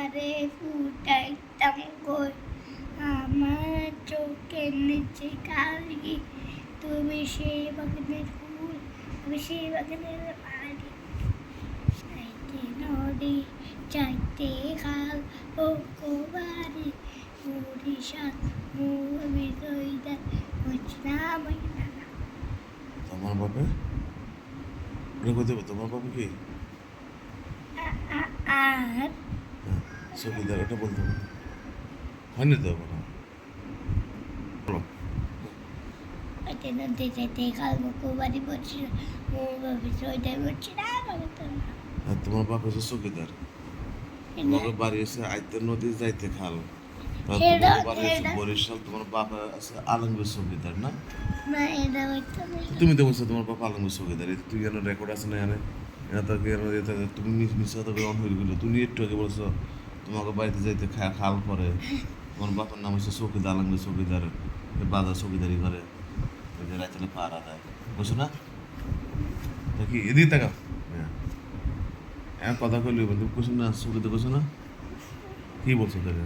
তোমারে ফুটাইতাম কই আমার চোখের নিচে কালি তুমি সেই বাগানের ফুল আমি সেই বাগানের মালি চাইতে নদী চাইতে খাল ও বাড়ি বরিশাল মুভি দইদা বুঝনা মইনা তোমার বাপে ওটা করতে হবে তোমার বাপে কি আর চকিদার এটা বলতে হবে হয়নি তো বলো ওইটা নদী চাইতে খাল ও বাড়ি বরিশাল মুভি দইদা বুঝনা মইনা আর তোমার বাপ হচ্ছে চকিদার তোমাকে বাড়ি এসে আইতে নদী যাইতে খাল তোমার বাড়ি আছে বরিশাল তোমার বাপ আছে আলমগীর চকিদার না না এটা হইতো না তুমি তো বলছো তোমার বাপ আলমগীর চকিদার তুই কেন রেকর্ড আছে না এখানে এটা তো তুমি মিশা তো অন হয়ে গেলো তুমি একটু আগে বলছো তোমাকে বাড়িতে যাইতে খাল পরে তোমার বাবার নাম হচ্ছে চকিদার আলমগীর চকিদার বাজার চকিদারি করে ওই যে রাইতে পাহারা দেয় বুঝছো না কি এদিকে তাকাও হ্যাঁ কথা কইলি তুমি কোশ্চেন না চকিতে কোশ্চেন না কি বলছো তাহলে